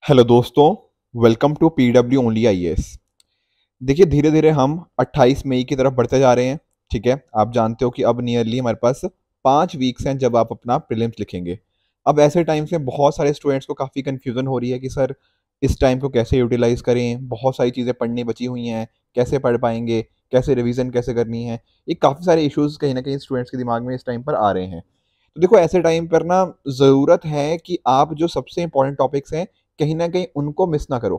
Hello दोस्तों, welcome to PW only IAS. देखिए, धीरे धीरे हम 28 मई की तरफ बढ़ते जा रहे हैं। ठीक है, आप जानते हो कि अब नियरली हमारे पास 5 वीक्स हैं जब आप अपना प्रीलिम्स लिखेंगे। अब ऐसे टाइम से बहुत सारे स्टूडेंट्स को काफ़ी कन्फ्यूज़न हो रही है कि सर इस टाइम को कैसे यूटिलाइज करें, बहुत सारी चीज़ें पढ़नी बची हुई हैं, कैसे पढ़ पाएंगे, कैसे रिवीजन कैसे करनी है। ये काफ़ी सारे इश्यूज कहीं ना कहीं स्टूडेंट्स के दिमाग में इस टाइम पर आ रहे हैं। तो देखो, ऐसे टाइम पर ना ज़रूरत है कि आप जो सबसे इंपॉर्टेंट टॉपिक्स हैं कहीं न कहीं उनको मिस ना करो।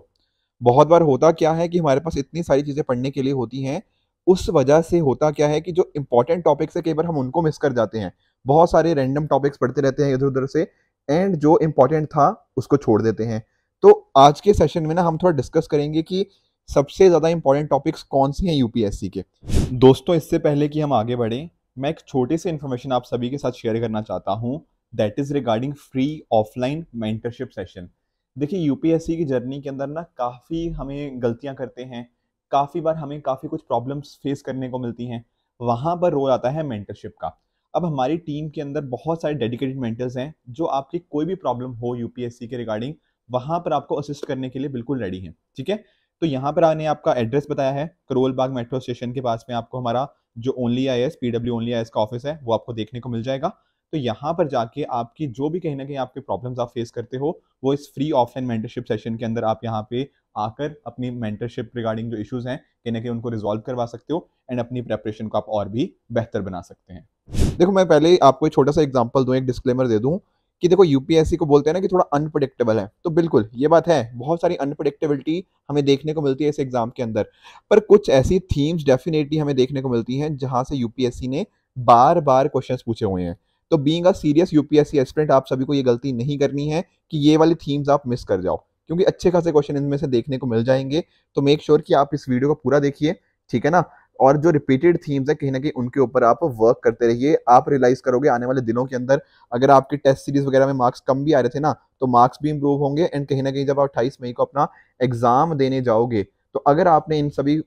बहुत बार होता क्या है कि हमारे पास इतनी सारी चीज़ें पढ़ने के लिए होती हैं, उस वजह से होता क्या है कि जो इम्पोर्टेंट टॉपिक्स हैं कई बार हम उनको मिस कर जाते हैं। बहुत सारे रैंडम टॉपिक्स पढ़ते रहते हैं इधर-उधर से एंड जो इम्पोर्टेंट था उसको छोड़ देते हैं। तो आज के सेशन में ना हम थोड़ा डिस्कस करेंगे कि सबसे ज़्यादा इम्पोर्टेंट टॉपिक्स कौन-से हैं यूपीएससी के। दोस्तों, इससे पहले कि हम आगे बढ़ें, मैं एक छोटी सी इन्फॉर्मेशन आप सभी के साथ शेयर करना चाहता हूँ, that is regarding free offline mentorship session. देखिए, यूपीएससी की जर्नी के अंदर ना काफ़ी हमें गलतियाँ करते हैं, काफ़ी बार हमें काफ़ी कुछ प्रॉब्लम्स फेस करने को मिलती हैं, वहाँ पर रोल आता है मेंटरशिप का। अब हमारी टीम के अंदर बहुत सारे डेडिकेटेड मेंटर्स हैं, जो आपकी कोई भी प्रॉब्लम हो यूपीएससी के रिगार्डिंग, वहाँ पर आपको असिस्ट करने के लिए बिल्कुल रेडी हैं, ठीक है? तो यहाँ पर आने आपका एड्रेस बताया है, करोल बाग मेट्रो स्टेशन के पास में आपको हमारा जो only IAS, PW only IAS का ऑफिस है, वो आपको देखने को मिल जाएगा। तो यहाँ पर जाके आपकी जो भी कहीं न कहीं आपके प्रॉब्लम्स आप फेस करते हो, वो इस फ्री ऑफलाइन मेंटरशिप सेशन के अंदर आप यहाँ पे आकर अपनी मेंटरशिप रिगार्डिंग जो इश्यूज हैं कहीं ना कहीं उनको रिजॉल्व करवा सकते हो एंड अपनी प्रेपरेशन को आप और भी बेहतर बना सकते हैं। देखो, मैं पहले ही आपको एक छोटा सा एग्जांपल दूं, एक डिस्क्लेमर दे दूं कि देखो, यूपीएससी को बोलते हैं ना कि थोड़ा अनप्रडिक्टेबल है, तो बिल्कुल ये बात है, बहुत सारी अनप्रडिक्टेबिलिटी हमें देखने को मिलती है इस एग्जाम के अंदर। पर कुछ ऐसी थीम्स डेफिनेटली हमें देखने को मिलती हैं जहां से यूपीएससी ने बार बार क्वेश्चंस पूछे हुए हैं। तो being a serious UPSC aspirant, आप सभी को ये गलती नहीं करनी है कि ये वाली थीम्स आप मिस कर जाओ, क्योंकि अच्छे खासे क्वेश्चन इनमें से देखने को मिल जाएंगे। तो मेक श्योर कि आप इस वीडियो को पूरा देखिए, ठीक है ना? और जो रिपीटेड थीम्स है कहीं ना कहीं उनके ऊपर आप वर्क करते रहिए। आप रियलाइज करोगे आने वाले दिनों के अंदर, अगर आपके टेस्ट सीरीज वगैरह में मार्क्स कम भी आ रहे थे ना, तो मार्क्स भी इंप्रूव होंगे एंड कहीं ना कहीं जब आप 28 मई को अपना एग्जाम देने जाओगे, तो अगर आपने इन सभी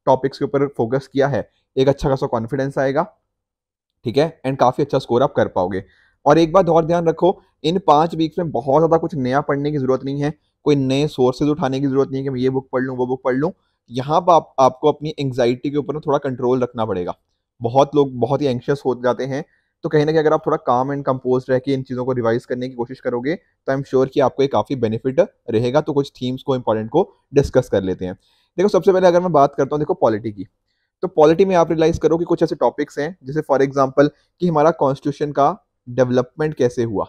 टॉपिक्स के ऊपर फोकस किया है, एक अच्छा खासा कॉन्फिडेंस आएगा, ठीक है, एंड काफी अच्छा स्कोर आप कर पाओगे। और एक बात और ध्यान रखो, इन 5 वीक्स में बहुत ज्यादा कुछ नया पढ़ने की जरूरत नहीं है, कोई नए सोर्सेज उठाने की जरूरत नहीं है कि मैं ये बुक पढ़ लूँ वो बुक पढ़ लूँ। यहाँ पर आपको अपनी एंग्जाइटी के ऊपर ना थोड़ा कंट्रोल रखना पड़ेगा। बहुत लोग बहुत ही एंशियस हो जाते हैं, तो कहीं ना कहीं अगर आप थोड़ा काम एंड कंपोज रह के इन चीज़ों को रिवाइज करने की कोशिश करोगे, तो आई एम श्योर कि आपको ये काफ़ी बेनिफिट रहेगा। तो कुछ थीम्स को इंपॉर्टेंट को डिस्कस कर लेते हैं। देखो, सबसे पहले अगर मैं बात करता हूँ, देखो पॉलिटी की, तो पॉलिटी में आप रियलाइज करो कि कुछ ऐसे टॉपिक्स हैं जैसे फॉर एग्जांपल कि हमारा कॉन्स्टिट्यूशन का डेवलपमेंट कैसे हुआ,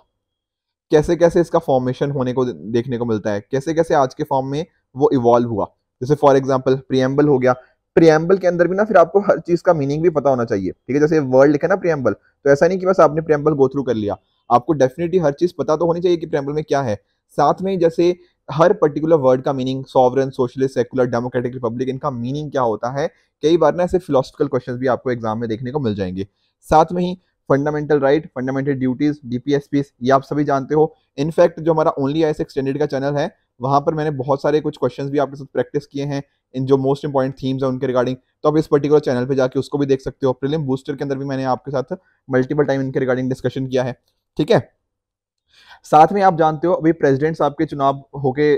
कैसे कैसे इसका फॉर्मेशन होने को देखने को मिलता है, कैसे कैसे आज के फॉर्म में वो इवॉल्व हुआ। जैसे फॉर एग्जांपल प्रियम्बल हो गया। प्रियम्बल के अंदर भी ना फिर आपको हर चीज का मीनिंग भी पता होना चाहिए, ठीक है? जैसे वर्ड लिखा ना प्रियम्बल, तो ऐसा नहीं कि बस आपने प्रियम्बल गो थ्रू कर लिया, आपको डेफिनेटली हर चीज पता तो होनी चाहिए कि प्रियम्बल में क्या है। साथ में जैसे हर पर्टिकुलर वर्ड का meaning, sovereign, socialist, secular, democratic, Republic, इनका मीनिंग क्या होता है। कई बार ना ऐसे फिलोसफिकल क्वेश्चंस भी आपको एग्जाम में देखने को मिल जाएंगे। साथ में ही fundamental right, fundamental duties, DPSP, ये आप सभी जानते हो। इनफैक्ट जो हमारा ओनली आईएएस एक्सटेंडेड का चैनल है, वहां पर मैंने बहुत सारे कुछ क्वेश्चंस भी आपके साथ प्रैक्टिस किए हैं, इन जो मोस्ट इंपॉर्टेंट थीम्स है उनके रिगार्डिंग। तो आप इस पर्टिकुलर चैनल पे जाके उसको भी देख सकते हो। प्रीलिम बूस्टर के अंदर भी मैंने आपके साथ मल्टीपल टाइम इनके रिगार्डिंग डिस्कशन किया है, ठीक है? साथ में आप जानते हो अभी प्रेसिडेंट्स आपके चुनाव होके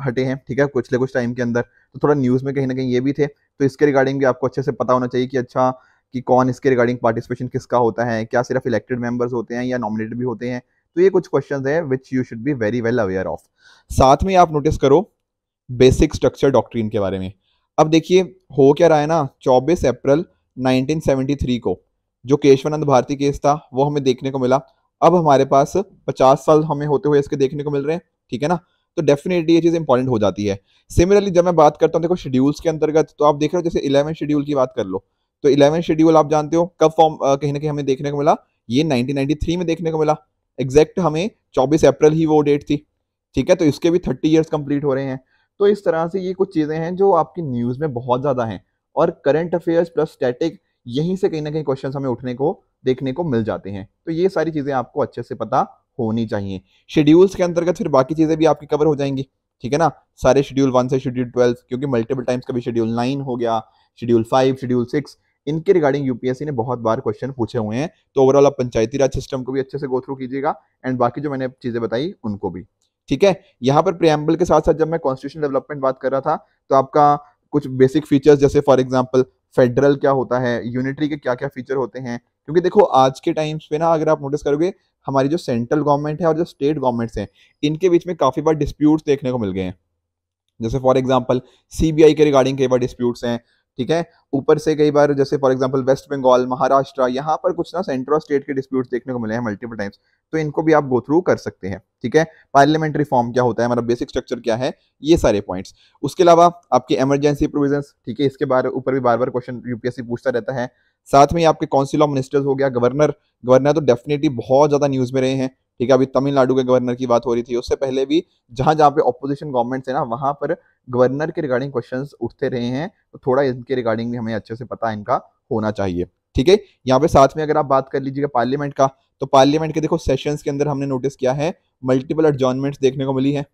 हटे हैं, ठीक है, पिछले कुछ टाइम के अंदर। तो थोड़ा न्यूज में कहीं ना कहीं ये भी थे, तो इसके रिगार्डिंग भी आपको अच्छे से पता होना चाहिए कि अच्छा, कि कौन इसके रिगार्डिंग पार्टिसिपेशन किसका होता है, क्या सिर्फ इलेक्टेड मेंबर्स होते हैं या नॉमिनेटेड भी होते हैं। तो ये कुछ क्वेश्चंस हैं which you should be very well aware of. साथ में आप नोटिस करो बेसिक स्ट्रक्चर डॉक्ट्रिन के बारे में। अब देखिए, हो क्या रहा है ना, 24 अप्रैल 1973 को जो केशवानंद भारती केस था वो हमें देखने को मिला। अब हमारे पास 50 साल हमें होते हुए इसके देखने को मिल रहे हैं, ठीक है ना? तो डेफिनेटली ये चीज इंपॉर्टेंट हो जाती है। सिमिलरली जब मैं बात करता हूँ, देखो शेड्यूल्स के अंतर्गत, तो आप देख रहे हो जैसे 11 शेड्यूल की बात कर लो, तो 11 शेड्यूल आप जानते हो कब फॉर्म कहीं ना कहीं हमें देखने को मिला, ये 1993 में देखने को मिला। एग्जैक्ट हमें 24 अप्रैल ही वो डेट थी, ठीक है? तो इसके भी 30 ईयर्स कंप्लीट हो रहे हैं। तो इस तरह से ये कुछ चीजें हैं जो आपकी न्यूज में बहुत ज्यादा हैं, और करंट अफेयर्स प्लस स्टैटिक, यहीं से कहीं ना कहीं क्वेश्चन हमें उठने को देखने को मिल जाते हैं। तो ये सारी चीजें आपको अच्छे से पता होनी चाहिए। शेड्यूल्स के अंतर्गत फिर बाकी चीजें भी आपकी कवर हो जाएंगी, ठीक है ना? सारे शेड्यूल 1 से शेड्यूल 12, क्योंकि मल्टीपल टाइम्स कभी शेड्यूल 9 हो गया, शेड्यूल 5, शेड्यूल 6, इनके रिगार्डिंग यूपीएससी ने बहुत बार क्वेश्चन पूछे हुए हैं। तो ओवरऑल आप पंचायती राज सिस्टम को भी अच्छे से गो थ्रू कीजिएगा एंड बाकी जो मैंने चीजें बताई उनको भी। ठीक है। यहाँ पर प्रियम्बल के साथ साथ जब मैं कॉन्स्टिट्यूशन डेवलपमेंट बात कर रहा था तो आपका कुछ बेसिक फीचर्स जैसे फॉर एग्जांपल फेडरल क्या होता है, यूनिटरी के क्या क्या फीचर होते हैं, क्योंकि देखो आज के टाइम्स पे ना अगर आप नोटिस करोगे हमारी जो सेंट्रल गवर्नमेंट है और जो स्टेट गवर्नमेंट्स हैं इनके बीच में काफी बार डिस्प्यूट्स देखने को मिल गए हैं। जैसे फॉर एग्जांपल सीबीआई के रिगार्डिंग कई बार डिस्प्यूट्स हैं, ठीक है। ऊपर से कई बार जैसे फॉर एग्जांपल वेस्ट बंगाल, महाराष्ट्र, यहाँ पर कुछ ना सेंटर और स्टेट के डिस्प्यूट्स देखने को मिले हैं मल्टीपल टाइम्स, तो इनको भी आप गो थ्रू कर सकते हैं, ठीक है। पार्लियामेंट्री फॉर्म क्या होता है, हमारा बेसिक स्ट्रक्चर क्या है, ये सारे पॉइंट्स। उसके अलावा आपकी इमरजेंसी प्रोविजंस, ठीक है, इसके बारे ऊपर भी बार बार क्वेश्चन यूपीएससी पूछता रहता है। साथ में आपके काउंसिल ऑफ मिनिस्टर्स हो गया, गवर्नर, गवर्नर तो डेफिनेटली बहुत ज्यादा न्यूज में रहे हैं, ठीक है। अभी तमिलनाडु के गवर्नर की बात हो रही थी, उससे पहले भी जहां जहां पे ऑपोजिशन गवर्नमेंट्स है ना वहां पर गवर्नर के रिगार्डिंग क्वेश्चंस उठते रहे हैं, तो थोड़ा इनके रिगार्डिंग भी हमें अच्छे से पता इनका होना चाहिए, ठीक है। यहाँ पे साथ में अगर आप बात कर लीजिएगा पार्लियामेंट का, तो पार्लियामेंट के देखो सेशंस के अंदर हमने नोटिस किया है मल्टीपल एडजॉर्नमेंट्स देखने को मिली है,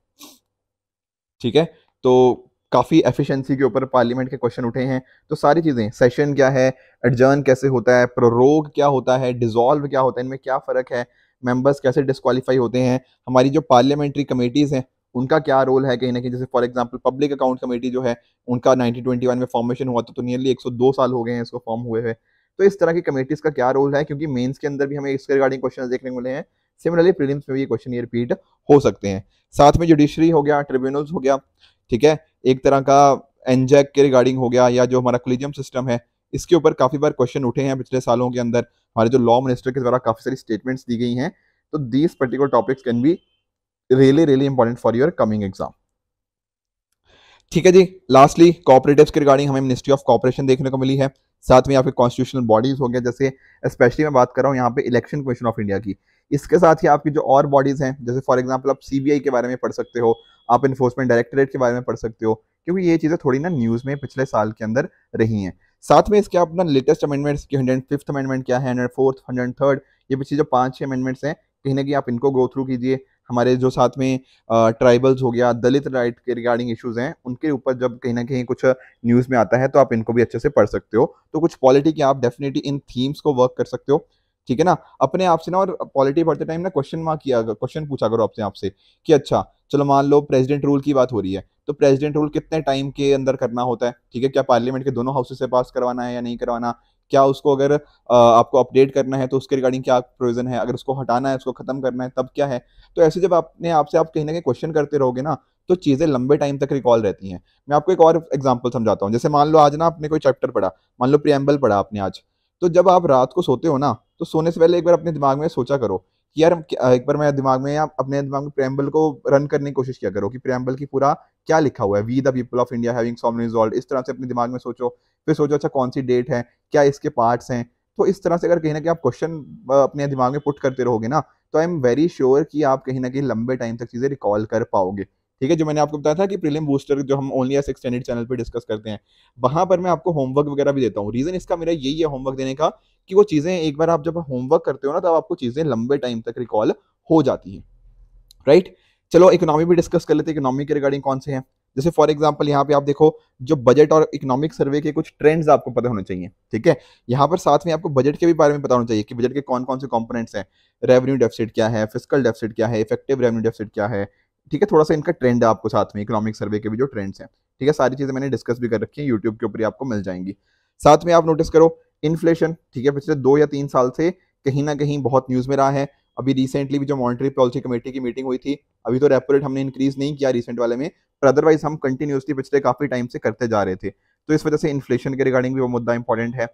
ठीक है। तो काफी एफिशिएंसी के ऊपर पार्लियामेंट के क्वेश्चन उठे हैं। तो सारी चीजें, सेशन क्या है, एडजर्न कैसे होता है, प्रोरोग क्या होता है, डिसॉल्व क्या होता है, इनमें क्या फर्क है, मेंबर्स कैसे डिस्क्वालीफाई होते हैं, हमारी जो पार्लियामेंट्री कमेटीज हैं उनका क्या रोल है कहीं ना कहीं, जैसे for example public account committee जो है उनका 1921 में फॉर्मेशन हुआ था, तो नियरली 102 साल हो गए हैं इसको फॉर्म हुए हुए। तो इस तरह की कमेटीज का क्या रोल है, क्योंकि मेंस के अंदर भी हमें इसके रिगार्डिंग क्वेश्चन देखने को मिले हैं, सिमिलरली प्रीलिम्स में भी ये क्वेश्चन ये रिपीट हो सकते हैं। साथ में जुडिशरी हो गया, ट्रिब्यूनल्स हो गया, ठीक है, एक तरह का एनजैक के रिगार्डिंग हो गया, या जो हमारा कोलिजियम सिस्टम है इसके ऊपर काफी बार क्वेश्चन उठे हैं पिछले सालों के अंदर, हमारे जो लॉ मिनिस्टर के द्वारा काफी सारी स्टेटमेंट्स दी गई हैं। तो these particular topics can be really really important for your coming exam, ठीक है जी। लास्टली कोऑपरेटिव्स के रिगार्डिंग हमें मिनिस्ट्री ऑफ कोऑपरेशन देखने को मिली है, साथ में यहाँ पे कॉन्स्टिट्यूशनल बॉडीज हो गया, जैसे स्पेशली मैं बात कर रहा हूँ यहाँ पे इलेक्शन कमीशन ऑफ इंडिया की। इसके साथ ही आपकी जो और बॉडीज हैं, जैसे फॉर एग्जांपल आप सीबीआई के बारे में पढ़ सकते हो, आप इन्फोर्समेंट डायरेक्टरेट के बारे में पढ़ सकते हो, क्योंकि ये चीजें थोड़ी ना न्यूज में पिछले साल के अंदर रही हैं। साथ में इसके अपना लेटेस्ट अमेंडमेंट्स की 105th अमेंडमेंट क्या है, 104th, 103rd, ये पिछले जो 5-6 अमेंडमेंट्स हैं कहीं ना कहीं आप इनको गो थ्रू कीजिए। हमारे जो साथ में ट्राइबल्स हो गया, दलित राइट के रिगार्डिंग इश्यूज हैं, उनके ऊपर जब कहीं ना कहीं कुछ न्यूज़ में आता है तो आप इनको भी अच्छे से पढ़ सकते हो। तो कुछ पॉलिटी के आप डेफिनेटली इन थीम्स को वर्क कर सकते हो, ठीक है ना। अपने आप से ना, और पॉलिटी पढ़ते टाइम ना क्वेश्चन मार्क किया, क्वेश्चन पूछा करो अपने आप से कि अच्छा चलो मान लो प्रेसिडेंट रूल की बात हो रही है, तो प्रेसिडेंट रूल कितने टाइम के अंदर करना होता है, ठीक है, क्या पार्लियामेंट के दोनों हाउसेस से पास करवाना है या नहीं करवाना, क्या उसको अगर आपको अपडेट करना है तो उसके रिगार्डिंग क्या प्रोविजन है, अगर उसको हटाना है, उसको खत्म करना है तब क्या है। तो ऐसे जब अपने आप से आप कहीं ना कहीं क्वेश्चन करते रहोगे ना तो चीजें लंबे टाइम तक रिकॉल रहती हैं। मैं आपको एक और एग्जांपल समझाता हूँ, जैसे मान लो आज ना आपने कोई चैप्टर पढ़ा, मान लो प्रियम्बल पढ़ा आपने आज, तो जब आप रात को सोते हो ना तो सोने से पहले एक बार अपने दिमाग में सोचा करो कि यार एक बार मैं दिमाग में, आप अपने दिमाग में प्रियम्बल को रन करने की कोशिश किया करो कि प्रियम्बल की पूरा क्या लिखा हुआ है, we the people of India having sovereign resolve, इस तरह से अपने दिमाग में सोचो। फिर सोचो अच्छा कौन सी डेट है, क्या इसके पार्ट्स हैं। तो इस तरह से अगर कहीं ना कहीं आप क्वेश्चन अपने दिमाग में पुट करते रहोगे ना तो आई एम वेरी श्योर कि आप कहीं ना कहीं लंबे टाइम तक चीजें रिकॉल कर पाओगे, ठीक है। जो मैंने आपको बताया था कि प्रीलिम बूस्टर जो हम ओनली एस एक्सटेंडेड चैनल पे डिस्कस करते हैं, वहां पर मैं आपको होमवर्क वगैरह भी देता हूँ। रीजन इसका मेरा यही है होमवर्क देने का, कि वो चीजें एक बार आप जब होमवर्क करते हो ना तब आपको चीजें लंबे टाइम तक रिकॉल हो जाती हैं, राइट। चलो इकोनॉमी भी डिस्कस कर लेते हैं, इकोनॉमी के रिगार्डिंग कौन से हैं। जैसे फॉर एग्जांपल यहाँ पे आप देखो जो बजट और इकोनॉमिक सर्वे के कुछ ट्रेंड्स आपको पता होने चाहिए, ठीक है। यहाँ पर साथ में आपको बजट के भी बारे में पता होना चाहिए कि बजट के कौन कौन से कंपोनेंट्स हैं, रेवेन्यू डेफिसिट क्या है, फिस्कल डेफिसिट क्या है, इफेक्टिव रेवेन्यू डेफिसिट क्या है, ठीक है। थोड़ा सा इनका ट्रेंड है आपको साथ में, इकोनॉमिक सर्वे के भी जो ट्रेंड्स हैं, ठीक है। सारी चीजें मैंने डिस्कस भी कर रखी है, यूट्यूब के ऊपर ही आपको मिल जाएंगी। साथ में आप नोटिस करो इन्फ्लेशन, ठीक है, पिछले 2 या 3 साल से कहीं ना कहीं बहुत न्यूज में रहा है। अभी रिसेंटली भी जो मॉनेटरी पॉलिसी कमेटी की मीटिंग हुई थी, अभी तो रेपो रेट हमने इंक्रीज नहीं किया रिसेंट वाले में, पर अदरवाइज हम कंटिन्यूसली पिछले काफी टाइम से करते जा रहे थे। तो इस वजह से इन्फ्लेशन के रिगार्डिंग भी वो मुद्दा इंपॉर्टेंट है,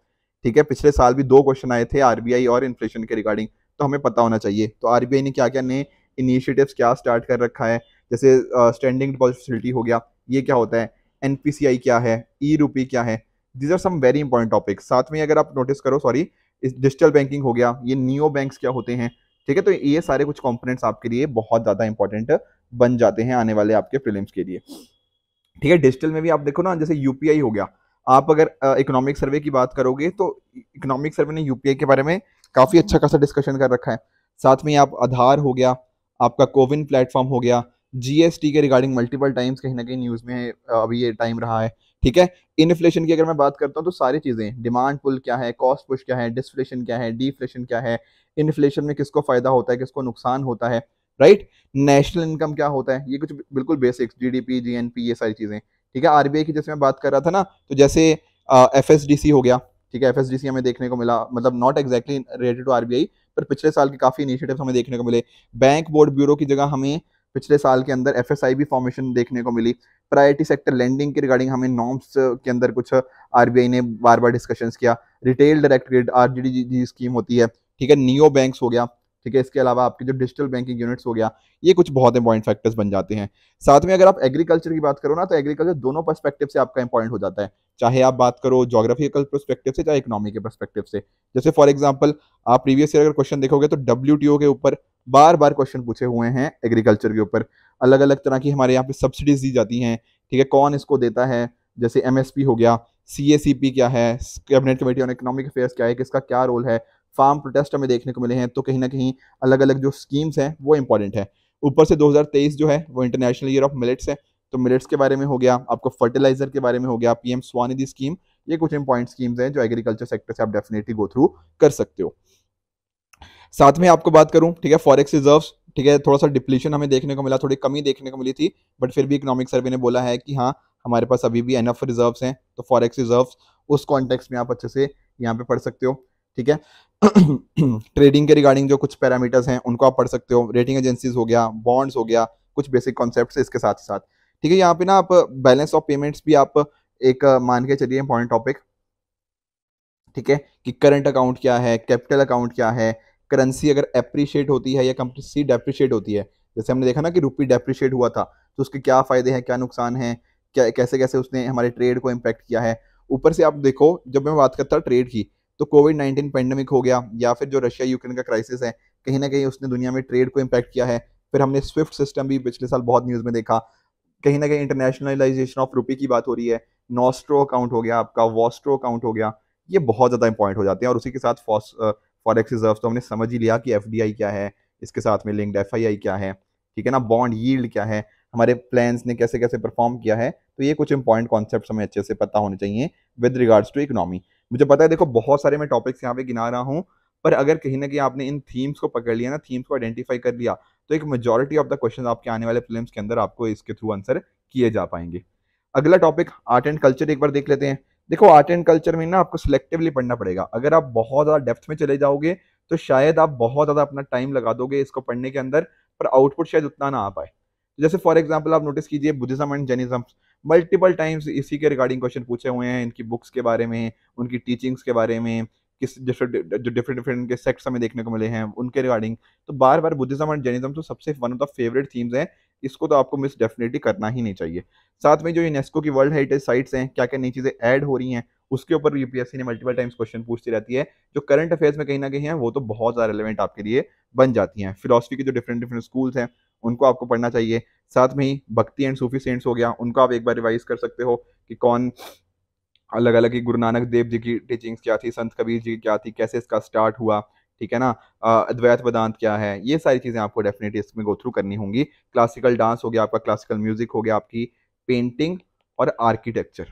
ठीक है। पिछले साल भी 2 क्वेश्चन आए थे आरबीआई और इन्फ्लेशन के रिगार्डिंग, तो हमें पता होना चाहिए तो आरबीआई ने क्या क्या नए इनिशिएटिव्स क्या स्टार्ट कर रखा है। जैसे स्टैंडिंग डिपॉजिट फैसिलिटी हो गया, ये क्या होता है, एनपीसीआई क्या है, ई रूपी क्या है, these are some very important topics. साथ में अगर आप नोटिस करो, सॉरी, डिजिटल बैंकिंग हो गया, ये नियो बैंक्स क्या होते हैं, ठीक है। तो ये सारे कुछ कंपोनेंट्स आपके लिए बहुत ज्यादा इंपॉर्टेंट बन जाते हैं आने वाले आपके प्रीलिम्स के लिए, ठीक है। डिजिटल में भी आप देखो ना, जैसे यूपीआई हो गया, आप अगर इकोनॉमिक सर्वे की बात करोगे तो इकोनॉमिक सर्वे ने यूपीआई के बारे में काफी अच्छा खासा डिस्कशन कर रखा है। साथ में आप आधार हो गया, आपका कोविन प्लेटफॉर्म हो गया, जीएसटी के रिगार्डिंग मल्टीपल टाइम्स कहीं ना कहीं न्यूज में अभी ये टाइम रहा है, ठीक है। इन्फ्लेशन की अगर मैं बात करता हूँ तो सारी चीजें, डिमांड पुल क्या है, कॉस्ट पुश क्या है, डिस्फ्लेशन क्या है, डीफ्लेशन क्या है, इन्फ्लेशन में किसको फायदा होता है, किसको नुकसान होता है, राइट। नेशनल इनकम क्या होता है, ये कुछ बिल्कुल बेसिक्स, जीडीपी, जीएनपी, ये सारी चीजें, ठीक है। आरबीआई की जैसे मैं बात कर रहा था ना, तो जैसे एफएसडीसी हो गया, ठीक है, एफएसडीसी हमें देखने को मिला, मतलब not exactly related to RBI, पर पिछले साल के काफी इनिशिएटिव्स हमें देखने को मिले। बैंक बोर्ड ब्यूरो की जगह हमें पिछले साल के अंदर एफएसआई भी फॉर्मेशन देखने को मिली। प्रायोरिटी सेक्टर लेंडिंग के रिगार्डिंग हमें नॉर्म्स के अंदर कुछ आरबीआई ने बार बार डिस्कशंस किया। Retail direct credit RDD scheme होती है, ठीक है, नियो बैंक्स हो गया, ठीक है, इसके अलावा आपके जो डिजिटल बैंकिंग यूनिट्स हो गया, ये कुछ बहुत इंपॉर्टेंट फैक्टर्स बन जाते हैं। साथ में अगर आप एग्रीकल्चर की बात करो ना, तो एग्रीकल्चर दोनों पर्सपेक्टिव से आपका इंपॉर्टेंट हो जाता है, चाहे आप बात करो ज्योग्राफिकल पर्सपेक्टिव से, चाहे इकोनॉमी के पर्सपेक्टिव से। जैसे फॉर एग्जांपल आप प्रीवियस ईयर अगर क्वेश्चन देखोगे तो डब्ल्यूटीओ के ऊपर बार बार क्वेश्चन पूछे हुए हैं एग्रीकल्चर के ऊपर। अलग अलग तरह की हमारे यहाँ पे सब्सिडीज दी जाती हैं, ठीक है, कौन इसको देता है, जैसे एमएसपी हो गया, सीएसीपी क्या है, cabinet committee on economic affairs क्या है, किसका क्या रोल है, फार्म प्रोटेस्ट हमें देखने को मिले हैं, तो कहीं ना कहीं अलग अलग जो स्कीम्स हैं वो इंपॉर्टेंट है। ऊपर से 2023 जो है वो इंटरनेशनल ईयर ऑफ मिलेट्स है, तो मिलेट्स के बारे में हो गया, आपको फर्टिलाइजर के बारे में हो गया, पीएम स्वानिधि स्कीम, ये कुछ इंपॉर्टेंट स्कीम्स हैं जो एग्रीकल्चर सेक्टर से आप डेफिनेटली गो थ्रू कर सकते हो। साथ में आपको बात करूं, ठीक है, फॉरेक्स रिजर्व्स, ठीक है, थोड़ा सा डिप्लीशन हमें देखने को मिला, थोड़ी कमी देखने को मिली थी, बट फिर भी इकोनॉमिक सर्वे ने बोला है कि हाँ हमारे पास अभी भी एनफ रिजर्व्स हैं, तो फॉरेक्स रिजर्व्स उस कॉन्टेक्स्ट में आप अच्छे से यहाँ पे पढ़ सकते हो, ठीक है। ट्रेडिंग के रिगार्डिंग जो कुछ पैरामीटर्स हैं उनको आप पढ़ सकते हो, रेटिंग एजेंसीज हो गया, बॉन्ड्स हो गया, कुछ बेसिक कॉन्सेप्ट्स इसके साथ ही साथ, ठीक है। यहाँ पे ना आप बैलेंस ऑफ पेमेंट्स भी आप एक मान के चलिए इंपॉर्टेंट टॉपिक, ठीक है, कि करंट अकाउंट क्या है, कैपिटल अकाउंट क्या है, करेंसी अगर एप्रिशिएट होती है या करेंसी डेप्रिशिएट होती है, जैसे हमने देखा ना कि रुपी डेप्रिशिएट हुआ था, तो उसके क्या फायदे हैं, क्या नुकसान है, क्या कैसे कैसे उसने हमारे ट्रेड को इम्पैक्ट किया है। ऊपर से आप देखो, जब मैं बात करता ट्रेड की, तो कोविड-19 पेंडेमिक हो गया, या फिर जो रशिया यूक्रेन का क्राइसिस है, कहीं ना कहीं उसने दुनिया में ट्रेड को इम्पैक्ट किया है। फिर हमने स्विफ्ट सिस्टम भी पिछले साल बहुत न्यूज में देखा, कहीं ना कहीं इंटरनेशनलाइजेशन ऑफ रुपी की बात हो रही है, नॉस्ट्रो अकाउंट हो गया आपका, वॉस्ट्रो अकाउंट हो गया, ये बहुत ज़्यादा इंपॉर्टेंट हो जाते हैं। और उसी के साथ फॉरेक्स रिजर्व तो हमने समझ ही लिया कि एफडीआई क्या है, इसके साथ में लिंक्ड एफआईआई क्या है, ठीक है ना, बॉन्ड यील्ड क्या है, हमारे प्लान्स ने कैसे कैसे परफॉर्म किया है, तो ये कुछ इंपॉर्टेंट कॉन्सेप्ट हमें अच्छे से पता होने चाहिए विद रिगार्ड्स टू इकोनॉमी। मुझे पता है देखो बहुत सारे मैं टॉपिक्स यहाँ पे गिना रहा हूँ, पर अगर कहीं ना कहीं आपने इन थीम्स को पकड़ लिया ना, थीम्स को आइडेंटिफाई कर लिया, तो एक मेजॉरिटी ऑफ द क्वेश्चन आपके आने वाले फिल्म्स के अंदर आपको इसके थ्रू आंसर किए जा पाएंगे। अगला टॉपिक आर्ट एंड कल्चर एक बार देख लेते हैं। देखो आर्ट एंड कल्चर में ना आपको सिलेक्टिवली पढ़ना पड़ेगा, अगर आप बहुत ज़्यादा डेप्थ में चले जाओगे तो शायद आप बहुत ज़्यादा अपना टाइम लगा दोगे इसको पढ़ने के अंदर, पर आउटपुट शायद उतना ना आ पाए। जैसे फॉर एग्जाम्पल आप नोटिस कीजिए Buddhism and Jainism, multiple times इसी के रिगार्डिंग क्वेश्चन पूछे हुए हैं, इनकी बुक्स के बारे में, उनकी टीचिंग्स के बारे में, किस डिफरेंट जो डिफरेंट डिफरेंट के सेक्ट्स हमें देखने को मिले हैं उनके रिगार्डिंग, तो बार बार बुद्धिज्म एंड जैनिज्म तो सबसे one of the favourite themes हैं, इसको तो आपको मिस डेफिनेटली करना ही नहीं चाहिए। साथ में जो यूनेस्को की वर्ल्ड हेरिटेज साइट्स हैं, क्या क्या नई चीज़ें ऐड हो रही हैं, उसके ऊपर यूपीएससी ने मल्टीपल टाइम्स क्वेश्चन पूछती रहती है, जो करंट अफेयर्स में कहीं ना कहीं है वो तो बहुत ज़्यादा रिलेवेंट आपके लिए बन जाती हैं। फिलोसफी के जो डिफरेंट डिफरेंट स्कूल्स हैं उनको आपको पढ़ना चाहिए। साथ में ही भक्ति एंड सूफी सेंट्स हो गया, उनको आप एक बार रिवाइज कर सकते हो कि कौन अलग अलग, गुरु नानक देव जी की टीचिंग्स क्या थी, संत कबीर जी की क्या थी, कैसे इसका स्टार्ट हुआ, ठीक है ना, अद्वैत वेदांत क्या है, ये सारी चीज़ें आपको डेफिनेटली इसमें गो थ्रू करनी होंगी। क्लासिकल डांस हो गया आपका, क्लासिकल म्यूजिक हो गया, आपकी पेंटिंग और आर्किटेक्चर,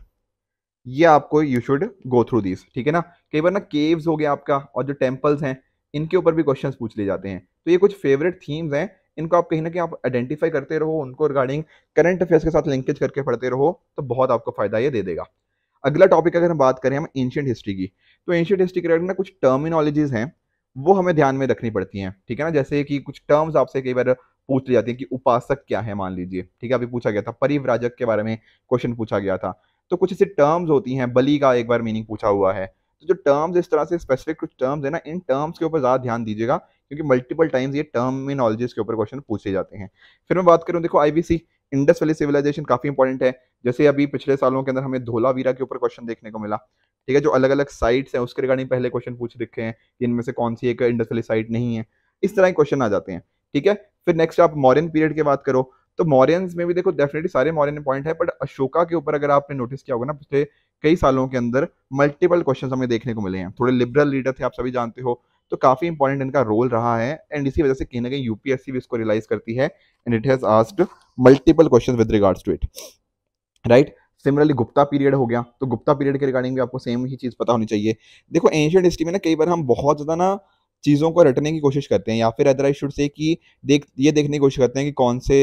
ये आपको you should go through this, ठीक है ना। कई बार ना केव्स हो गया आपका और जो टेम्पल्स हैं इनके ऊपर भी क्वेश्चंस पूछ लिए जाते हैं, तो ये कुछ फेवरेट थीम्स हैं, इनको आप कहीं ना कहीं आप आइडेंटिफाई करते रहो, उनको रिगार्डिंग करंट अफेयर्स के साथ लिंकेज करके पढ़ते रहो, तो बहुत आपको फायदा ये दे देगा। अगला टॉपिक अगर हम बात करें हम एंशियंट हिस्ट्री की, तो एंशियंट हिस्ट्री के रिगार्डिंग ना कुछ टर्मिनोलॉजीज हैं वो हमें ध्यान में रखनी पड़ती हैं, ठीक है ना। जैसे कि कुछ टर्म्स आपसे कई बार पूछ ली जाती है कि उपासक क्या है, मान लीजिए, ठीक है, अभी पूछा गया था परिव्राजक के बारे में क्वेश्चन पूछा गया था, तो कुछ ऐसे टर्म्स होती हैं, बलि का एक बार मीनिंग पूछा हुआ है, तो जो टर्म्स इस तरह से स्पेसिफिक कुछ टर्म्स है ना, इन टर्म्स के ऊपर ज़्यादा ध्यान दीजिएगा, क्योंकि मल्टीपल टाइम्स ये टर्मिनोलॉजीज के ऊपर क्वेश्चन पूछे जाते हैं। फिर मैं बात करूँ, देखो आईबीसी इंडस वैली सिविलाइजेशन काफी इंपॉर्टेंट है, जैसे अभी पिछले सालों के अंदर हमें धोलावीरा के ऊपर क्वेश्चन देखने को मिला, ठीक है, जो अलग अलग साइट्स हैं उसके रिगार्डिंग पहले क्वेश्चन पूछ रखे हैं कि इनमें से कौन सी एक इंडस वैली साइट नहीं है, इस तरह के क्वेश्चन आ जाते हैं, ठीक है। फिर नेक्स्ट आप मौर्यन पीरियड की बात करो, तो मौर्यंस में भी देखो डेफिनेटली सारे मौर्यन पॉइंट है, बट अशोका के ऊपर अगर आपने नोटिस किया होगा ना, पिछले कई सालों के अंदर मल्टीपल क्वेश्चन हमें देखने को मिले हैं, थोड़े लिबरल लीडर थे आप सभी जानते हो, तो काफी इंपॉर्टेंट इनका रोल रहा है, एंड इसी वजह से कहीं ना कहीं यूपीएससी भी इसको रियलाइज करती है, and it has asked multiple question with regards to it, right. Similarly Gupta period हो गया, तो गुप्ता पीरियड के रिगार्डिंग भी आपको सेम ही चीज पता होनी चाहिए। देखो एंशियंट हिस्ट्री में ना कई बार हम बहुत ज्यादा ना चीज़ों को रटने की कोशिश करते हैं, या फिर अदर आई शुड से कि ये देखने की कोशिश करते हैं कि कौन से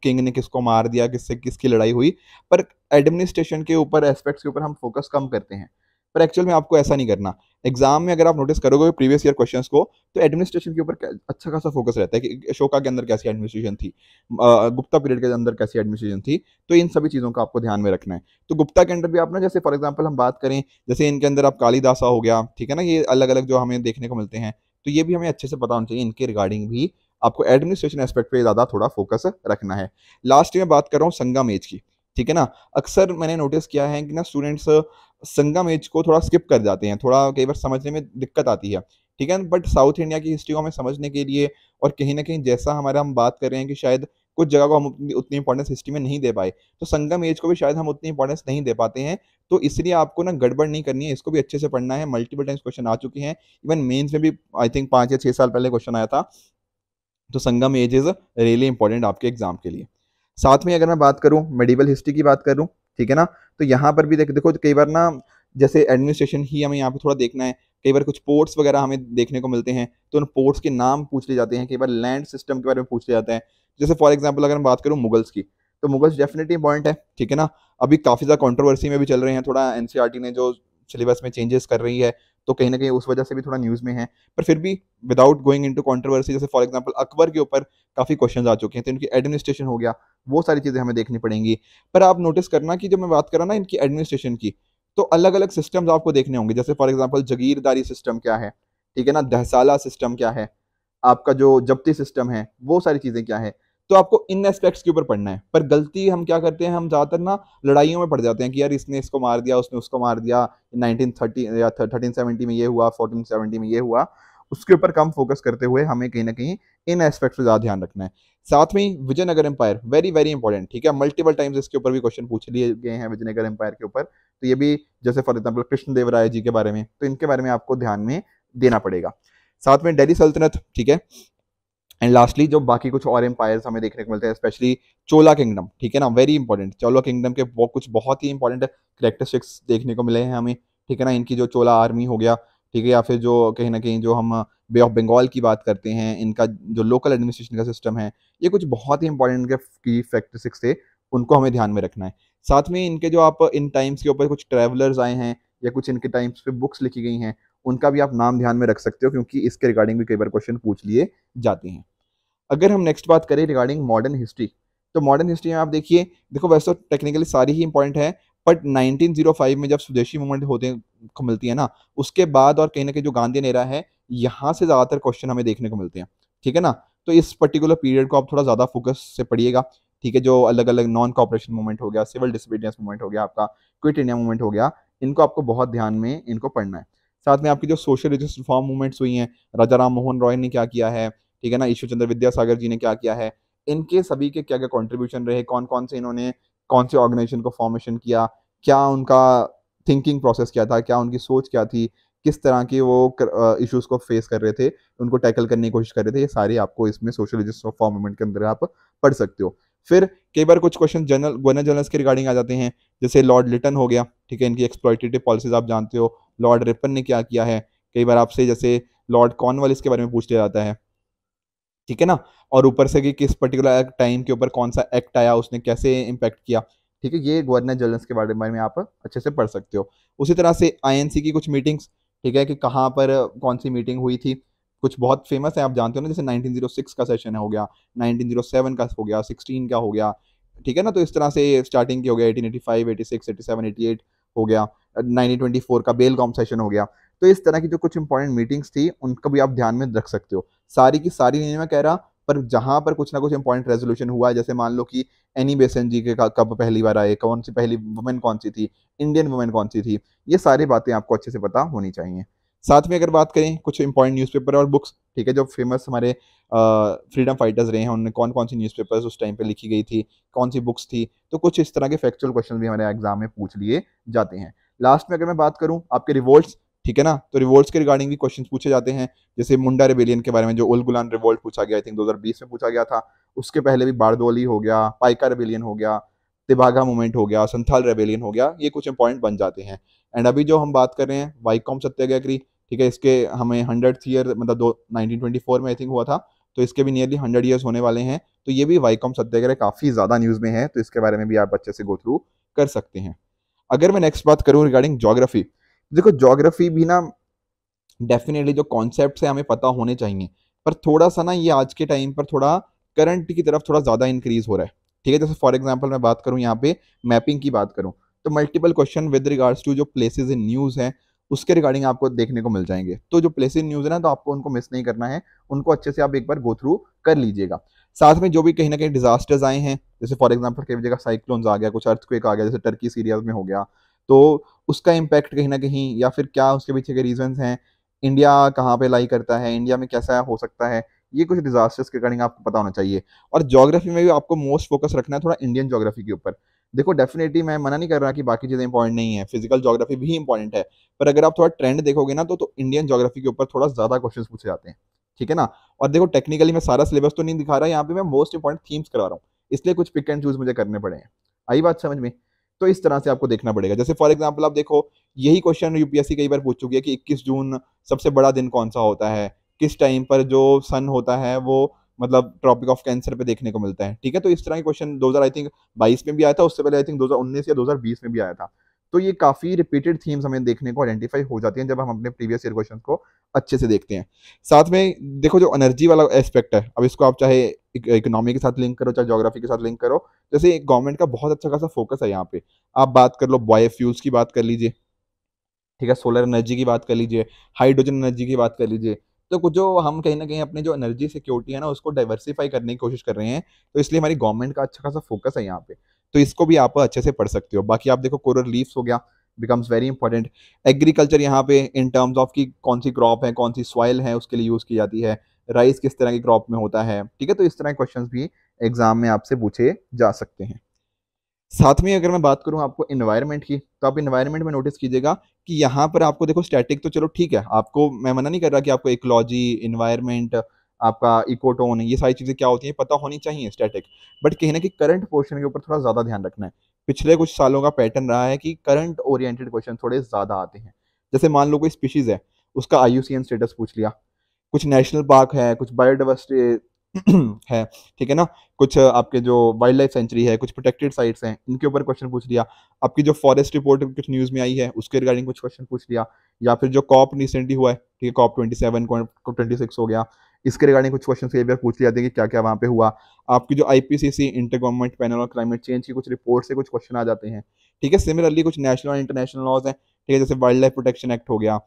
किंग ने किसको मार दिया, किससे किसकी लड़ाई हुई। पर एडमिनिस्ट्रेशन के ऊपर, एस्पेक्ट्स के ऊपर हम फोकस कम करते हैं। पर एक्चुअल में आपको ऐसा नहीं करना। एग्जाम में अगर आप नोटिस करोगे प्रीवियस ईयर क्वेश्चंस को, तो एडमिनिस्ट्रेशन के ऊपर अच्छा खासा फोकस रहता है कि अशोका के अंदर कैसी एडमिनिस्ट्रेशन थी, गुप्ता पीरियड के अंदर कैसी एडमिनिस्ट्रेशन थी। तो इन सभी चीज़ों का आपको ध्यान में रखना है। तो गुप्ता के अंदर भी आप ना, जैसे फॉर एग्जाम्पल हम बात करें, जैसे इनके अंदर आप कालिदासा हो गया, ठीक है ना, ये अलग अलग जो हमें देखने को मिलते हैं, तो ये भी हमें अच्छे से पता होना चाहिए। इनके रिगार्डिंग भी आपको एडमिनिस्ट्रेशन एस्पेक्ट पे ज़्यादा थोड़ा फोकस रखना है। लास्ट में बात कर रहा हूँ संगम एज की, ठीक है ना। अक्सर मैंने नोटिस किया है कि ना स्टूडेंट्स संगम एज को थोड़ा स्किप कर जाते हैं, थोड़ा कई बार समझने में दिक्कत आती है, ठीक है। बट साउथ इंडिया की हिस्ट्री को हमें समझने के लिए, और कहीं ना कहीं जैसा हमारा हम बात कर रहे हैं कि शायद कुछ जगह को हम उतनी इंपॉर्टेंस हिस्ट्री में नहीं दे पाए, तो संगम एज को भी शायद हम उतनी इंपॉर्टेंस नहीं दे पाते हैं। तो इसलिए आपको ना गड़बड़ नहीं करनी है, इसको भी अच्छे से पढ़ना है। मल्टीपल टाइम्स क्वेश्चन आ चुके हैं, इवन मेंस में भी आई थिंक 5 या 6 साल पहले क्वेश्चन आया था। तो संगम एज इज रियली इंपॉर्टेंट आपके एग्जाम के लिए। साथ में अगर मैं बात करूं, मेडिवल हिस्ट्री की बात करूं, ठीक है ना, तो यहाँ पर भी देखो कई बार ना, जैसे एडमिनिस्ट्रेशन ही हमें यहाँ पे थोड़ा देखना है। कई बार कुछ पोर्ट्स वगैरह हमें देखने को मिलते हैं, तो उन पोर्ट्स के नाम पूछ लिए जाते हैं। कई बार लैंड सिस्टम के बारे में पूछ लिया जाता है। जैसे फॉर एग्जाम्पल अगर मैं बात करूँ मुगल्स की, तो मुगल्स डेफिनेटली इंपॉर्टेंट है, ठीक है ना। अभी काफ़ी ज़्यादा कंट्रोवर्सी में भी चल रहे हैं, थोड़ा एनसीईआरटी ने जो सिलेबस में चेंजेस कर रही है, तो कहीं ना कहीं उस वजह से भी थोड़ा न्यूज़ में है। पर फिर भी विदाउट गोइंग इनटू कंट्रोवर्सी, जैसे फॉर एग्जांपल अकबर के ऊपर काफ़ी क्वेश्चंस आ चुके हैं, तो इनकी एडमिनिस्ट्रेशन हो गया, वो सारी चीज़ें हमें देखनी पड़ेंगी। पर आप नोटिस करना कि जब मैं बात कर रहा ना इनकी एडमिनिस्ट्रेशन की, तो अलग अलग सिस्टम्स आपको देखने होंगे। जैसे फॉर एग्जाम्पल जागीरदारी सिस्टम क्या है, ठीक है ना, दहसाला सिस्टम क्या है, आपका जो जब्ती सिस्टम है, वो सारी चीज़ें क्या है। तो आपको इन एस्पेक्ट्स के ऊपर पढ़ना है। पर गलती हम क्या करते हैं, हम ज़्यादातर ना लड़ाइयों में पड़ जाते हैं कि यार इसने इसको मार दिया, उसने उसको मार दिया, 1930 या 1370 में ये हुआ, 1470 में ये हुआ। उसके ऊपर कम फोकस करते हुए हमें कहीं ना कहीं इन एस्पेक्ट्स पे ज़्यादा ध्यान रखना है। साथ में ही Vijayanagar empire, very very important, ठीक है। मल्टीपल टाइम्स इसके ऊपर भी क्वेश्चन पूछ लिए गए हैं विजयनगर एम्पायर के ऊपर। तो ये भी, जैसे फॉर एग्जाम्पल कृष्णदेवराय जी के बारे में, तो इनके बारे में आपको ध्यान में देना पड़ेगा। साथ में दिल्ली सल्तनत, ठीक है। एंड लास्टली जो बाकी कुछ और एम्पायर्स हमें देखने को मिलते हैं, स्पेशली चोला किंगडम, ठीक है ना, वेरी इंपॉर्टेंट। चोला किंगडम के कुछ बहुत ही इंपॉर्टेंट करेक्टरिस्टिक्स देखने को मिले हैं हमें, ठीक है ना। इनकी जो चोला आर्मी हो गया, ठीक है, या फिर जो कहीं ना कहीं जो हम बे ऑफ बंगाल की बात करते हैं, इनका जो लोकल एडमिनिस्ट्रेशन का सिस्टम है, ये कुछ बहुत ही इंपॉर्टेंट की फैक्टरिस्टिक्स थे, उनको हमें ध्यान में रखना है। साथ में इनके जो आप इन टाइम्स के ऊपर कुछ ट्रैवलर्स आए हैं, या कुछ इनके टाइम्स पे बुक्स लिखी गई हैं, उनका भी आप नाम ध्यान में रख सकते हो, क्योंकि इसके रिगार्डिंग भी कई बार क्वेश्चन पूछ लिए जाते हैं। अगर हम नेक्स्ट बात करें रिगार्डिंग मॉडर्न हिस्ट्री, तो मॉडर्न हिस्ट्री में आप देखिए, देखो वैसे तो टेक्निकली सारी ही इंपॉर्टेंट है, बट 1905 में जब स्वदेशी मूवमेंट होते को मिलती है ना, उसके बाद और कहीं ना कहीं जो गांधी एरा है, यहाँ से ज़्यादातर क्वेश्चन हमें देखने को मिलते हैं, ठीक है ना। तो इस पर्टिकुलर पीरियड को आप थोड़ा ज़्यादा फोकस से पढ़िएगा, ठीक है। जो अलग अलग नॉन कॉपरेशन मूवमेंट हो गया, सिविल डिसोबीडियंस मूवमेंट हो गया, आपका क्विट इंडिया मूवमेंट हो गया, इनको आपको बहुत ध्यान में इनको पढ़ना है। साथ में आपकी जो सोशल रिलीजियस रिफॉर्म मूवमेंट्स हुई हैं, राजा राम मोहन रॉय ने क्या किया है, ठीक है ना, ईश्वर चंद्र विद्यासागर जी ने क्या किया है, इनके सभी के क्या क्या कंट्रीब्यूशन रहे, कौन कौन से इन्होंने कौन से ऑर्गेनाइजेशन को फॉर्मेशन किया, क्या उनका थिंकिंग प्रोसेस क्या था, क्या उनकी सोच क्या थी, किस तरह के वो इश्यूज को फेस कर रहे थे, उनको टैकल करने की कोशिश कर रहे थे, ये सारे आपको इसमें सोशल जस्टिस रिफॉर्म मूवमेंट के अंदर आप पढ़ सकते हो। फिर कई बार कुछ क्वेश्चन जनरल गवर्नर जनरल्स के रिगार्डिंग आ जाते हैं, जैसे लॉर्ड लिटन हो गया, ठीक है, इनकी एक्सप्लॉयटेटिव पॉलिसीज आप जानते हो। लॉर्ड रिपन ने क्या किया है, कई बार आपसे जैसे लॉर्ड कॉर्नवालिस के बारे में पूछ लिया जाता है, ठीक है ना। और ऊपर से कि किस पर्टिकुलर टाइम के ऊपर कौन सा एक्ट आया, उसने कैसे इम्पैक्ट किया, ठीक है। ये गवर्नर जनरल्स के बारे में आप अच्छे से पढ़ सकते हो। उसी तरह से आईएनसी की कुछ मीटिंग्स, ठीक है, कि कहाँ पर कौन सी मीटिंग हुई थी, कुछ बहुत फेमस है आप जानते हो ना, जैसे 1906 का सेशन हो गया, 1907 का हो गया, 16 का हो गया, ठीक है ना। तो इस तरह से स्टार्टिंग की हो गया 1885, 86, 87, 88 हो गया, 1924 का बेलगाम सेशन हो गया। तो इस तरह की जो कुछ इंपॉर्टेंट मीटिंग्स थी, उनको भी आप ध्यान में रख सकते हो। सारी की सारी नहीं मैं कह रहा, पर जहां पर कुछ ना कुछ इंपॉर्टेंट रेजोल्यूशन हुआ है, जैसे मान लो कि एनी बेसेंट जी के कब पहली बार आए, कौन सी पहली वुमेन कौन सी थी, इंडियन वुमेन कौन सी थी, ये सारी बातें आपको अच्छे से पता होनी चाहिए। साथ में अगर बात करें कुछ इंपॉर्टेंट न्यूज़पेपर और बुक्स, ठीक है, जो फेमस हमारे फ्रीडम फाइटर्स रहे हैं, उन्होंने कौन कौन सी न्यूज़पेपर्स उस टाइम पे लिखी गई थी, कौन सी बुक्स थी, तो कुछ इस तरह के फैक्चुअल क्वेश्चन भी हमारे एग्जाम में पूछ लिए जाते हैं। लास्ट में अगर मैं बात करूं आपके रिवोल्ट्स, ठीक है ना, तो रिवोल्ट्स के रिगार्डिंग भी क्वेश्चन पूछे जाते हैं। जैसे मुंडा रेबेलियन के बारे में, जो उल गुलान रिवोल्ट पूछा गया, आई थिंक 2020 में पूछा गया था। उसके पहले भी बारदोली हो गया, पाइका रेबेलियन हो गया, तिबागा मूवमेंट हो गया, संथाल रेबेलियन हो गया, ये कुछ इंपॉर्टेंट बन जाते हैं। एंड अभी जो हम बात कर रहे हैं वाइकॉम सत्याग्रह की, ठीक है, इसके हमें 100th ईयर मतलब 1924 में आई थिंक हुआ था, तो इसके भी नियरली 100 ईयर्स होने वाले हैं। तो ये भी वाइकॉम सत्याग्रह काफ़ी ज़्यादा न्यूज़ में है, तो इसके बारे में भी आप अच्छे से गो थ्रू कर सकते हैं। अगर मैं नेक्स्ट बात करूं रिगार्डिंग ज्योग्राफी, देखो ज्योग्राफी भी ना डेफिनेटली जो कॉन्सेप्ट्स है हमें पता होने चाहिए, पर थोड़ा सा ना ये आज के टाइम पर थोड़ा करंट की तरफ थोड़ा ज़्यादा इंक्रीज हो रहा है। ठीक है, जैसे फॉर एग्जांपल मैं बात करूं यहाँ पे मैपिंग की बात करूं, तो multiple question with regards to जो प्लेसेस इन न्यूज़ है उसके रिगार्डिंग आपको देखने को मिल जाएंगे। तो जो प्लेसेस इन न्यूज़ है ना, तो आपको उनको मिस नहीं करना है, उनको अच्छे से आप एक बार गो थ्रू कर लीजिएगा। साथ में जो भी कहीं ना कहीं डिजास्टर्स आए हैं, जैसे फॉर एग्जाम्पल कई जगह साइक्लोन्स आ गया, कुछ अर्थक्वेक आ गया, जैसे टर्की सीरिया में हो गया, तो उसका इम्पैक्ट कहीं ना कहीं या फिर क्या उसके पीछे के रीजंस हैं, इंडिया कहाँ पे लाई करता है, इंडिया में कैसा हो सकता है, ये कुछ डिजास्टर्स के रिगार्डिंग आपको पता होना चाहिए। और ज्योग्राफी में भी आपको मोस्ट फोकस रखना है थोड़ा इंडियन ज्योग्राफी के ऊपर। देखो डेफिनेटली मैं मना नहीं कर रहा कि बाकी चीज़ें इंपॉर्टेंट नहीं है, फिजिकल ज्योग्राफी भी इंपॉर्टेंट है, पर अगर आप थोड़ा ट्रेंड देखोगे ना, तो इंडियन ज्योग्राफी के ऊपर थोड़ा ज़्यादा क्वेश्चन पूछे जाते हैं। ठीक है ना। और देखो टेक्निकली मैं सारा सिलेबस तो नहीं दिखा रहा, यहाँ पे मैं मोस्ट इंपॉर्टेंट थीम्स करा रहा हूँ, इसलिए कुछ पिक एंड चूज मुझे करने पड़े हैं। आई बात समझ में। तो इस तरह से आपको देखना पड़ेगा। जैसे फॉर एग्जाम्पल आप देखो, यही क्वेश्चन यूपीएससी कई बार पूछ चुकी है कि 21 जून सबसे बड़ा दिन कौन सा होता है, किस टाइम पर जो सन होता है वो मतलब ट्रॉपिक ऑफ कैंसर पे देखने को मिलता है। ठीक है, तो इस तरह के क्वेश्चन 2000 आई थिंक 22 में भी आया था, उससे पहले आई थिंक 2019 या 2020 में भी आया था। तो ये काफी रिपीटेड थीम्स हमें देखने को आइडेंटिफाई हो जाती हैं जब हम अपने प्रीवियस ईयर क्वेश्चन को अच्छे से देखते हैं। साथ में देखो जो एनर्जी वाला एस्पेक्ट है, अब इसको आप चाहे इकोनॉमी के साथ लिंक करो, चाहे ज्योग्राफी के साथ लिंक करो, जैसे गवर्नमेंट का बहुत अच्छा खासा फोकस है यहाँ पे। आप बात कर लो बायोफ्यूल्स की बात कर लीजिए, ठीक है, सोलर एनर्जी की बात कर लीजिए, हाइड्रोजन एनर्जी की बात कर लीजिए। तो कुछ जो हम कहीं ना कहीं अपने जो एनर्जी सिक्योरिटी है ना उसको डाइवर्सिफाई करने की कोशिश कर रहे हैं, तो इसलिए हमारी गवर्नमेंट का अच्छा खासा फोकस है यहाँ पे। तो इसको भी आप अच्छे से पढ़ सकते हो। बाकी आप देखो कोरल लीव्स हो गया, बिकम्स वेरी इंपॉर्टेंट। एग्रीकल्चर यहाँ पे इन टर्म्स ऑफ की कौन सी क्रॉप है, कौन सी सॉइल है उसके लिए यूज की जाती है, राइस किस तरह की क्रॉप में होता है। ठीक है, तो इस तरह के क्वेश्चन भी एग्जाम में आपसे पूछे जा सकते हैं। साथ में अगर मैं बात करूं आपको इन्वायरमेंट की, तो आप इन्वायरमेंट में नोटिस कीजिएगा कि यहाँ पर आपको देखो स्टैटिक तो चलो ठीक है, आपको मैं मना नहीं कर रहा कि आपको इकोलॉजी, इन्वायरमेंट, आपका इकोटोन, ये सारी चीज़ें क्या होती हैं पता होनी चाहिए स्टैटिक, बट कहीं ना कहीं करंट पोर्शन के ऊपर थोड़ा ज़्यादा ध्यान रखना है। पिछले कुछ सालों का पैटर्न रहा है कि करंट ओरिएंटेड क्वेश्चन थोड़े ज़्यादा आते हैं। जैसे मान लो कोई स्पीशीज़ है, उसका IUCN स्टेटस पूछ लिया, कुछ नेशनल पार्क है, कुछ बायोडाइवर्सिटी है, ठीक है ना, कुछ आपके जो वाइल्ड लाइफ सेंचुरी है, कुछ प्रोटेक्टेड साइट्स हैं, इनके ऊपर क्वेश्चन पूछ लिया। आपकी जो फॉरेस्ट रिपोर्ट कुछ न्यूज़ में आई है उसके रिगार्डिंग कुछ क्वेश्चन पूछ लिया, या फिर जो कॉप रिसेंटली हुआ है, ठीक है, कॉप 27, कॉप 26 हो गया, इसके रिगार्डिंग कुछ क्वेश्चन कई बार पूछ लिया जाते हैं कि क्या क्या वहाँ पे हुआ। आपकी जो IPCC inter government panel on climate change की कुछ रिपोर्ट से कुछ क्वेश्चन आ जाते हैं। ठीक है, सिमिलरली कुछ नेशनल और इंटरनेशनल लॉज हैं, ठीक है, जैसे वाइल्ड लाइफ प्रोटेक्शन एक्ट हो गया,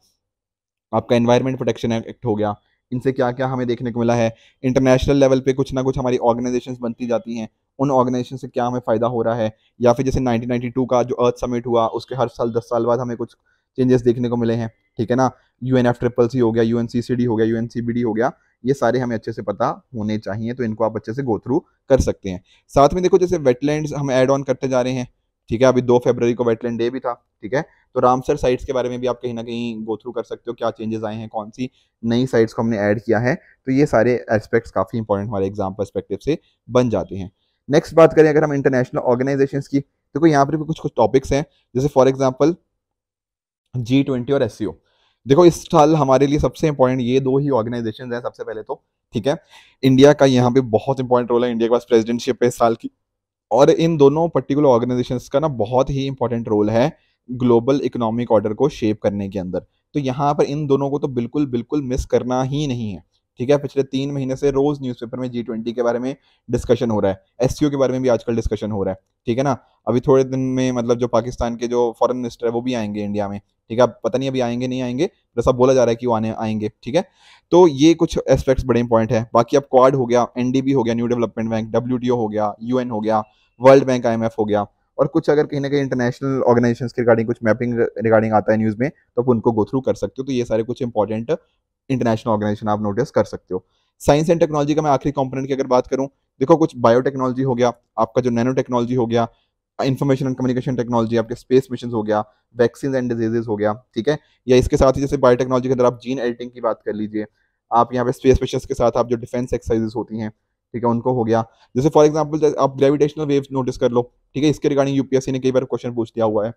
आपका एनवायरमेंट प्रोटेक्शन एक्ट हो गया, इनसे क्या क्या हमें देखने को मिला है। इंटरनेशनल लेवल पे कुछ ना कुछ हमारी ऑर्गेनाइजेशंस बनती जाती हैं, उन ऑर्गेनाइजेशन से क्या हमें फ़ायदा हो रहा है। या फिर जैसे 1992 का जो अर्थ समिट हुआ, उसके हर साल 10 साल बाद हमें कुछ चेंजेस देखने को मिले हैं। ठीक है ना, UNFCCC हो गया, UNCCD हो गया, UNCBD हो गया, ये सारे हमें अच्छे से पता होने चाहिए, तो इनको आप अच्छे से गो थ्रू कर सकते हैं। साथ में देखो जैसे वेटलैंड्स हम ऐड ऑन करते जा रहे हैं, ठीक है, अभी 2 फरवरी को वेटलैंड डे भी था। ठीक है, तो रामसर साइट्स के बारे में भी आप कहीं ना कहीं गो थ्रू कर सकते हो, क्या चेंजेस आए हैं, कौन सी नई साइट्स को हमने ऐड किया है। तो ये सारे एस्पेक्ट्स काफ़ी इंपॉर्टेंट हमारे एग्जाम पर्सपेक्टिव से बन जाते हैं। नेक्स्ट बात करें अगर हम इंटरनेशनल ऑर्गेनाइजेशंस की, तो यहाँ पर भी कुछ कुछ टॉपिक्स हैं, जैसे फॉर एग्जाम्पल G20 और SCO। देखो इस साल हमारे लिए सबसे इंपॉर्टेंट ये दो ही ऑर्गेनाइजेशन हैं सबसे पहले तो। ठीक है, इंडिया का यहाँ पे बहुत इंपॉर्टेंट रोल है, इंडिया के पास प्रेसिडेंटशिप है इस साल की, और इन दोनों पर्टिकुलर ऑर्गेनाइजेशंस का ना बहुत ही इंपॉर्टेंट रोल है ग्लोबल इकोनॉमिक ऑर्डर को शेप करने के अंदर। तो यहाँ पर इन दोनों को तो बिल्कुल बिल्कुल मिस करना ही नहीं है। ठीक है, पिछले 3 महीने से रोज न्यूज़पेपर में G20 के बारे में डिस्कशन हो रहा है, SCO के बारे में भी आजकल डिस्कशन हो रहा है। ठीक है ना, अभी थोड़े दिन में मतलब जो पाकिस्तान के जो फॉरेन मिनिस्टर है वो भी आएंगे इंडिया में। ठीक है, अब पता नहीं अभी आएंगे नहीं आएंगे, तो सब बोला जा रहा है कि वो आएंगे। ठीक है, तो ये कुछ एस्पेक्ट्स बड़े इंपॉर्टेंट है। बाकी अब क्वाड हो गया, NDB हो गया, न्यू डेवलपमेंट बैंक, WTO हो गया, UN हो गया, वर्ल्ड बैंक, IMF हो गया, और कुछ अगर कहीं ना कहीं इंटरनेशनल ऑर्गेनाइजेशंस के रिगार्डिंग कुछ मैपिंग रिगार्डिंग आता है न्यूज़ में, तो आप उनको गो थ्रू कर सकते हो। तो ये सारे कुछ इंपॉर्टेंट इंटरनेशनल ऑर्गेनाइजेशन आप नोटिस कर सकते हो। साइंस एंड टेक्नोलॉजी का मैं आखिरी कंपोनेंट की अगर बात करूं, देखो कुछ बायोटेक्नोलॉजी हो गया, आपका जो नैनो टेक्नोलॉजी हो गया, इंफॉर्मेशन एंड कम्युनिकेशन टेक्नोलॉजी, आपके स्पेस मिशन हो गया, वैक्सीन एंड डिजीजेज हो गया। ठीक है, या इसके साथ ही जैसे बायोटेक्नोलॉजी के अंदर आप जीन एडिटिंग की बात कर लीजिए, आप यहाँ पे स्पेस मिशन के साथ आप जो डिफेंस एक्सरसाइजेस होती हैं, ठीक है, उनको हो गया। जैसे फॉर एग्जाम्पल आप ग्रेविटेशनल वेव्स नोटिस कर लो, ठीक है, इसके रिगार्डिंग UPSC ने कई बार क्वेश्चन पूछ दिया हुआ है।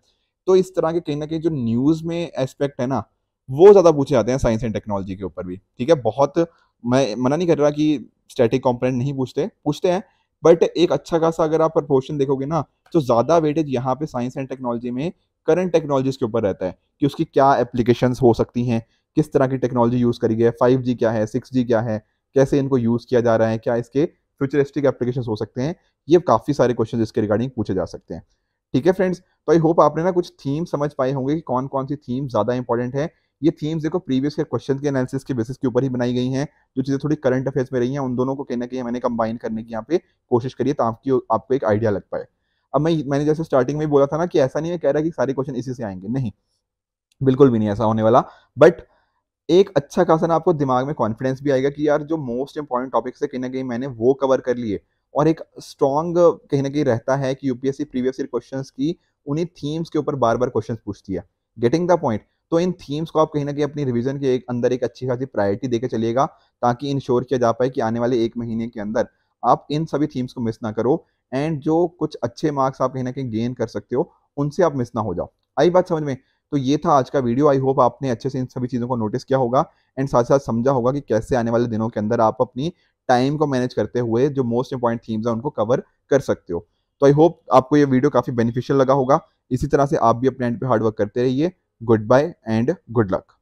तो इस तरह के कहीं ना कहीं जो न्यूज़ में एस्पेक्ट है ना, वो ज़्यादा पूछे जाते हैं साइंस एंड टेक्नोलॉजी के ऊपर भी, ठीक है। बहुत, मैं मना नहीं कर रहा कि स्टैटिक कंपोनेंट नहीं पूछते, पूछते हैं, बट एक अच्छा खासा अगर आप प्रपोर्शन देखोगे ना, तो ज़्यादा वेटेज यहाँ पे साइंस एंड टेक्नोलॉजी में करंट टेक्नोलॉजीज के ऊपर रहता है कि उसकी क्या एप्लीकेशंस हो सकती हैं, किस तरह की टेक्नोलॉजी यूज़ करी गई है, 5G क्या है, 6G क्या है, कैसे इनको यूज़ किया जा रहा है, क्या इसके फ्यूचरिस्टिक एप्लीकेशंस हो सकते हैं। ये काफ़ी सारे क्वेश्चन इसके रिगार्डिंग पूछे जा सकते हैं, ठीक है फ्रेंड्स। तो आई होप आपने ना कुछ थीम समझ पाए होंगे कि कौन कौन सी थीम ज़्यादा इंपॉर्टेंट है। ये थीम्स देखो प्रीवियस ईयर क्वेश्चन के एनालिसिस के बेसिस के ऊपर ही बनाई गई हैं। जो चीज़ें थोड़ी करंट अफेयर्स में रही हैं उन दोनों को कहीं ना कहीं मैंने कंबाइन करने की यहाँ पे कोशिश करी है, ताकि आपको एक आइडिया लग पाए। अब मैंने जैसे स्टार्टिंग में ही बोला था ना कि ऐसा नहीं है कह रहा कि सारे क्वेश्चन इसी से आएंगे, नहीं, बिल्कुल भी नहीं ऐसा होने वाला। बट एक अच्छा खासा ना आपको दिमाग में कॉन्फिडेंस भी आएगा कि यार जो मोस्ट इंपॉर्टेंट टॉपिक्स है कहीं ना कहीं मैंने वो कवर कर लिए, और एक स्ट्रॉन्ग कहीं ना कहीं रहता है कि यूपीएससी प्रीवियस ईयर क्वेश्चंस की उन्हीं थीम्स के ऊपर बार बार क्वेश्चंस पूछती है। Getting the point. तो इन थीम्स को आप कहीं ना कहीं अपनी रिवीजन के अंदर एक अच्छी खासी प्रायोरिटी देकर चलिएगा, ताकि इंश्योर किया जा पाए कि आने वाले एक महीने के अंदर आप इन सभी थीम्स को मिस ना करो, एंड जो कुछ अच्छे मार्क्स आप कहीं ना कहीं गेन कर सकते हो उनसे आप मिस ना हो जाओ। आई बात समझ में? तो ये था आज का वीडियो। आई होप आपने अच्छे से इन सभी चीज़ों को नोटिस किया होगा, एंड साथ साथ समझा होगा कि कैसे आने वाले दिनों के अंदर आप अपनी टाइम को मैनेज करते हुए जो मोस्ट इंपॉर्टेंट थीम्स हैं उनको कवर कर सकते हो। तो आई होप आपको ये वीडियो काफ़ी बेनिफिशियल लगा होगा। इसी तरह से आप भी अपने एंड पे हार्ड वर्क करते रहिए। Goodbye and good luck.